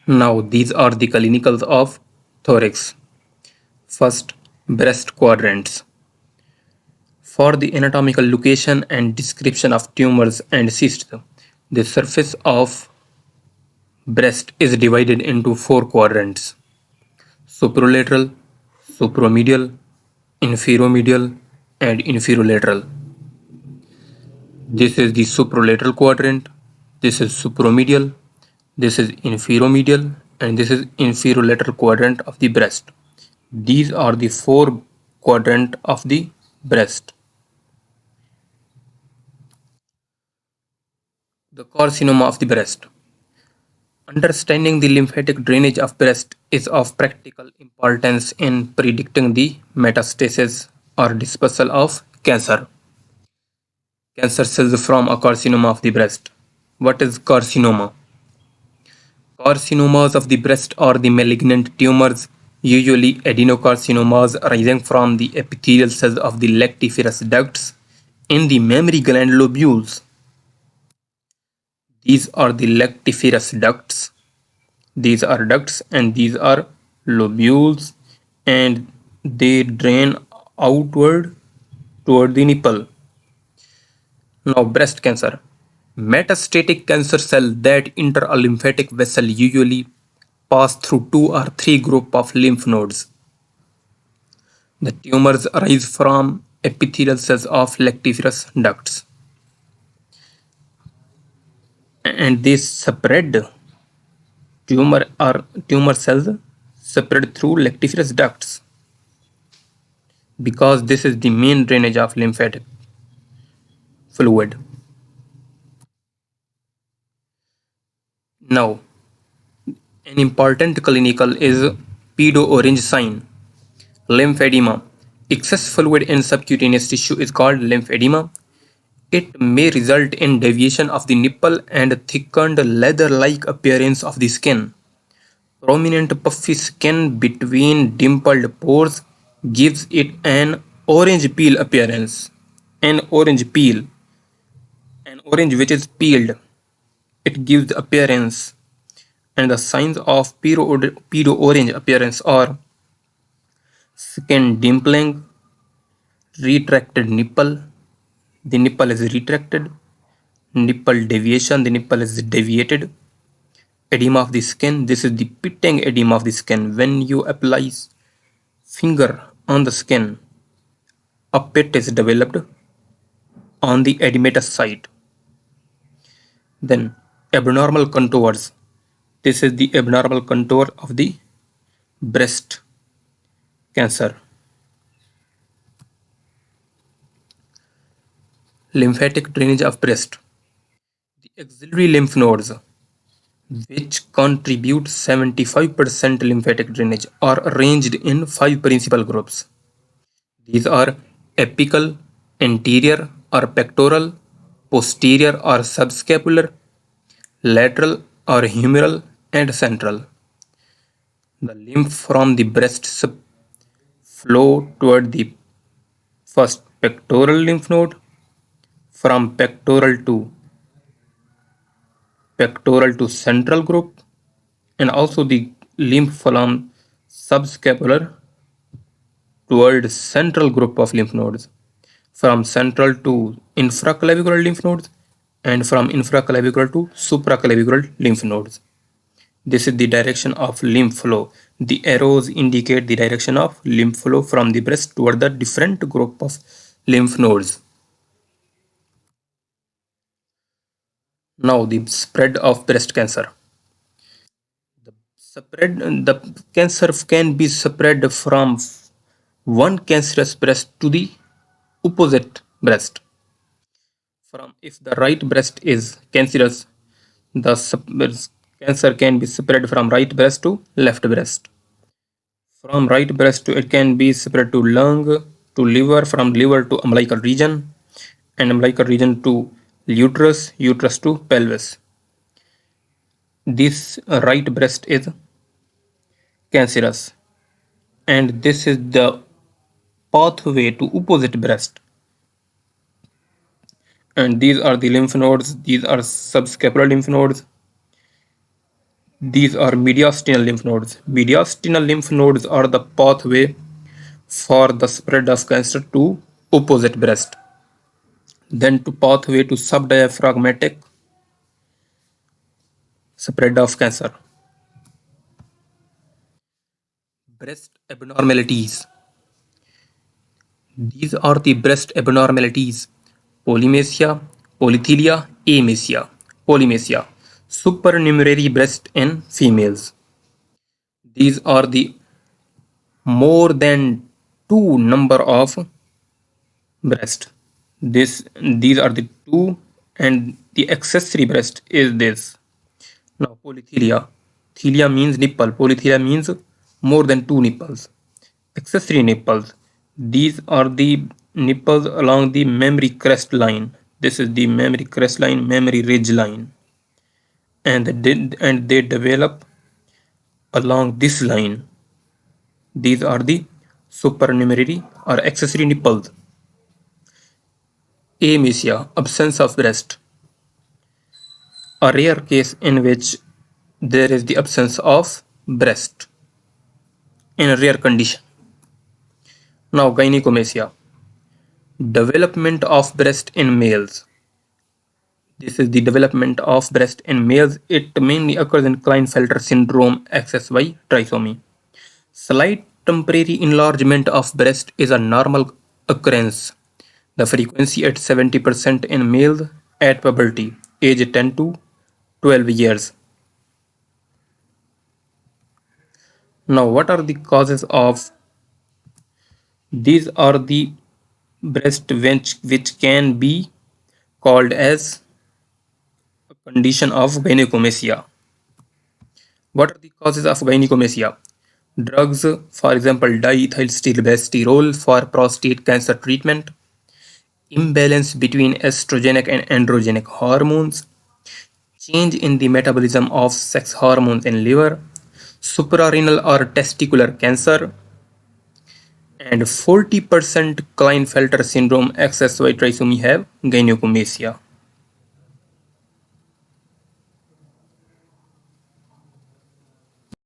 Now these are the clinicals of thorax. First, breast quadrants. For the anatomical location and description of tumors and cysts, the surface of breast is divided into four quadrants: superolateral, supromedial, infiromedial, and inferolateral. This is the superolateral quadrant, this is supromedial, this is infiromedial, and this is inferolateral quadrant of the breast. These are the four quadrant of the breast. The carcinoma of the breast. Understanding the lymphatic drainage of breast is of practical importance in predicting the metastasis or dispersal of cancer. Cancer cells from a carcinoma of the breast. What is carcinoma? Carcinomas of the breast are the malignant tumors, usually adenocarcinomas arising from the epithelial cells of the lactiferous ducts in the mammary gland lobules. These are the lactiferous ducts. These are ducts and these are lobules, and they drain outward toward the nipple. Now, breast cancer. Metastatic cancer cells that enter a lymphatic vessel usually pass through two or three groups of lymph nodes. The tumors arise from epithelial cells of lactiferous ducts, and they spread tumor cells spread through lactiferous ducts because this is the main drainage of lymphatic fluid. Now, an important clinical is pedo-orange sign. Lymphedema. Excess fluid in subcutaneous tissue is called lymphedema. It may result in deviation of the nipple and thickened leather-like appearance of the skin. Prominent puffy skin between dimpled pores gives it an orange peel appearance. An orange peel. An orange which is peeled. It gives the appearance. And the signs of pedo-orange appearance are skin dimpling, retracted nipple, the nipple is retracted, nipple deviation, the nipple is deviated, edema of the skin, this is the pitting edema of the skin. When you apply finger on the skin, a pit is developed on the edematous site. Then abnormal contours. This is the abnormal contour of the breast cancer. Lymphatic drainage of breast. The axillary lymph nodes, which contribute 75% lymphatic drainage, are arranged in five principal groups. These are apical, anterior or pectoral, posterior or subscapular, lateral or humeral, and central. The lymph from the breast flow toward the first pectoral lymph node, from pectoral to central group, and also the lymph from subscapular toward central group of lymph nodes, from central to infraclavicular lymph nodes, and from infraclavicular to supraclavicular lymph nodes. This is the direction of lymph flow. The arrows indicate the direction of lymph flow from the breast toward the different group of lymph nodes. Now the spread of breast cancer. The cancer can be spread from one cancerous breast to the opposite breast. If the right breast is cancerous, the cancer can be spread from right breast to left breast. From right breast to it can be spread to lung, to liver, from liver to umbilical region, and umbilical region to uterus, uterus to pelvis. This right breast is cancerous, and this is the pathway to opposite breast. And these are the lymph nodes. These are subscapular lymph nodes. These are mediastinal lymph nodes. Mediastinal lymph nodes are the pathway for the spread of cancer to opposite breast, then to pathway to subdiaphragmatic spread of cancer. Breast abnormalities. These are the breast abnormalities: polymesia, polythelia, amesia. Polymesia, supernumerary breast in females. These are the more than two number of breast. These are the two, and the accessory breast is this. Now polythelia. Thelia means nipple. Polythelia means more than two nipples. Accessory nipples. These are the nipples along the mammary crest line. This is the mammary crest line, mammary ridge line, and they develop along this line. These are the supernumerary or accessory nipples. Amesia, absence of breast, a rare case in which there is the absence of breast in a rare condition. Now, gynecomastia, development of breast in males. This is the development of breast in males. It mainly occurs in Klinefelter syndrome XSY trisomy. Slight temporary enlargement of breast is a normal occurrence. The frequency at 70% in males at puberty, age 10 to 12 years. Now, what are the causes of these? Are the breast which can be called as a condition of gynecomastia. What are the causes of gynecomastia? Drugs, for example, diethylstilbestrol for prostate cancer treatment, imbalance between estrogenic and androgenic hormones, change in the metabolism of sex hormones in liver, suprarenal or testicular cancer, and 40% Klinefelter syndrome XSY trisomy have gynecomastia.